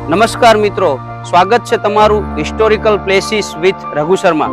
નમસ્કાર મિત્રો, સ્વાગત છે તમારું historical places with Raghu Sharma.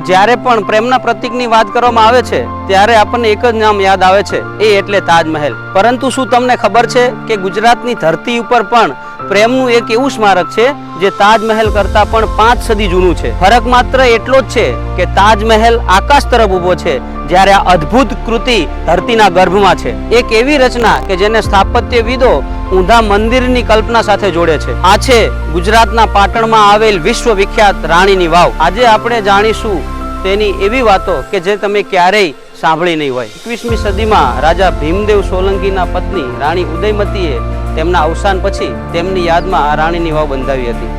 જ્યારે પણ પ્રેમના પ્રતીકની વાત કરવામાં આવે છે ત્યારે આપણને એક જ નામ યાદ આવે છે, એ એટલે તાજમહેલ। પરંતુ શું તમને ખબર છે કે ગુજરાતની ધરતી ઉપર પણ પ્રેમનું એક એવું સ્મારક છે જે તાજમહેલ કરતાં પણ 5 સદી જૂનું છે। ફરક માત્ર એટલો જ છે કે તાજમહેલ આકાશ તરફ ઊભો છે, જ્યારે આ અદ્ભુત કૃતિ ધરતીના ગર્ભમાં છે। એક એવી રચના કે જેને સ્થાપત્યવિદો ઊંધા મંદિરની કલ્પના સાથે જોડે છે। આ છે ગુજરાતના પાટણમાં આવેલ વિશ્વ વિખ્યાત રાણીની વાવ। આજે આપણે જાણીશું તેની એવી વાતો કે જે તમે ક્યારેય સાંભળી નહીં હોય। 21મી સદીમાં રાજા ભીમદેવ સોલંકીના પત્ની રાણી ઉદયમતીએ તેમના અવસાન પછી તેમની યાદમાં આ રાણીની વાવ બંધાવી હતી।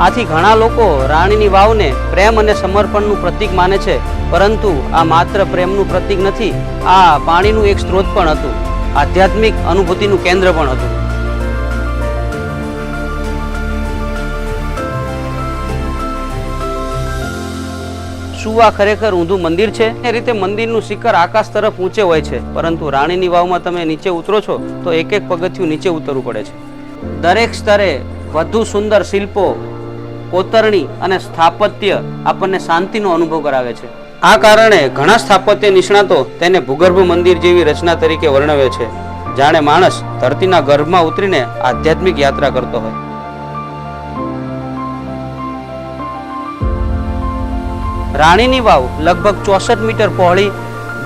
આથી ઘણા લોકો રાણીની વાવને પ્રેમ અને સમર્પણનું પ્રતીક માને છે, પરંતુ આ માત્ર પ્રેમનું પ્રતીક નથી, આ પાણીનું એક સ્ત્રોત પણ હતું, આધ્યાત્મિક અનુભૂતિનું કેન્દ્ર પણ હતું। શું આ ખરેખર ઊંધું મંદિર છે? એ રીતે મંદિરનું શિખર આકાશ તરફ ઊંચે હોય છે, પરંતુ રાણીની વાવમાં તમે નીચે ઉતરો છો તો એક એક પગથિયું નીચે ઉતરવું પડે છે। દરેક સ્તરે વધુ સુંદર શિલ્પો, કોતરણી અને સ્થાપત્ય આપણને શાંતિનો અનુભવ કરાવે છે। આ કારણે ઘણા સ્થાપત્ય નિષ્ણાતો તેને ભૂગર્ભ મંદિર જેવી રચના તરીકે વર્ણવે છે, જાણે માણસ ધરતીના ગર્ભમાં ઉતરીને આધ્યાત્મિક યાત્રા કરતો હોય। રાણીની વાવ લગભગ 64 મીટર પહોળી,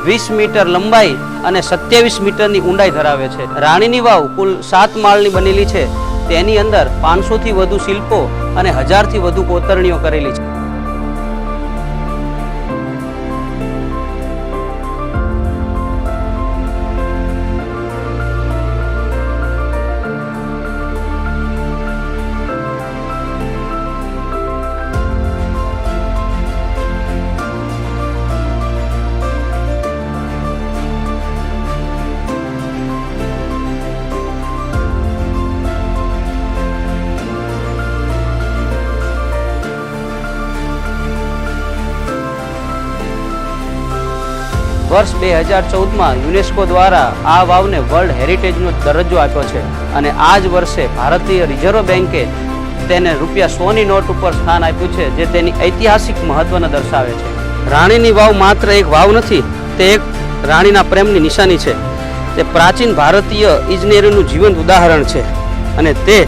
20 મીટર લંબાઈ અને 27 મીટરની ઊંડાઈ ધરાવે છે। રાણીની વાવ કુલ 7 માળની બનેલી છે। તેની અંદર 500થી વધુ શિલ્પો અને 1000થી વધુ કોતરણીઓ કરેલી છે। વર્ષ 2014માં યુનેસ્કો દ્વારા આ વાવને વર્લ્ડ હેરિટેજનો દરજ્જો આપ્યો છે, અને આ જ વર્ષે ભારતીય રિઝર્વ બેન્કે તેને ₹100ની નોટ ઉપર સ્થાન આપ્યું છે, જે તેની ઐતિહાસિક મહત્વને દર્શાવે છે। રાણીની વાવ માત્ર એક વાવ નથી, તે એક રાણીના પ્રેમની નિશાની છે। તે પ્રાચીન ભારતીય ઇજનેરીનું જીવંત ઉદાહરણ છે, અને તે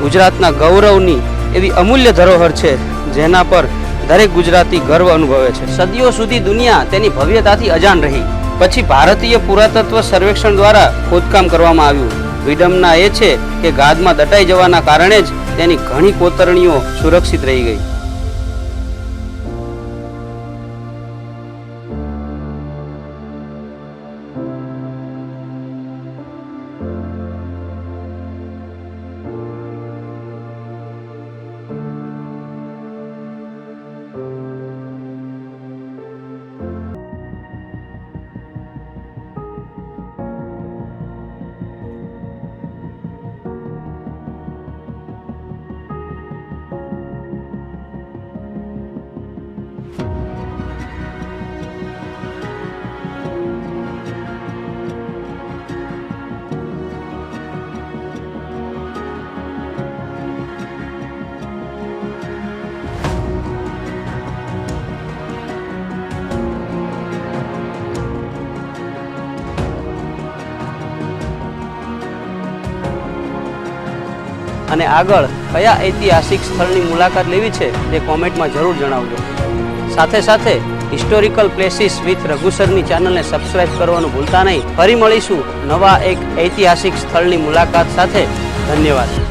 ગુજરાતના ગૌરવની એવી અમૂલ્ય ધરોહર છે જેના પર દરેક ગુજરાતી ગર્વ અનુભવે છે। સદીઓ સુધી દુનિયા તેની ભવ્યતાથી અજાણ રહી, પછી ભારતીય પુરાતત્વ સર્વેક્ષણ દ્વારા ખોદકામ કરવામાં આવ્યું। વિડંબના એ છે કે ગાદમાં દટાઈ જવાના કારણે જ તેની ઘણી કોતરણીઓ સુરક્ષિત રહી ગઈ। અને આગળ કયા ઐતિહાસિક સ્થળની મુલાકાત લેવી છે તે કોમેન્ટમાં જરૂર જણાવજો। સાથે સાથે હિસ્ટોરિકલ પ્લેસીસ વિથ રઘુ સરની ચેનલને સબસ્ક્રાઇબ કરવાનું ભૂલતા નહીં। ફરી મળીશું નવા એક ઐતિહાસિક સ્થળની મુલાકાત સાથે। ધન્યવાદ।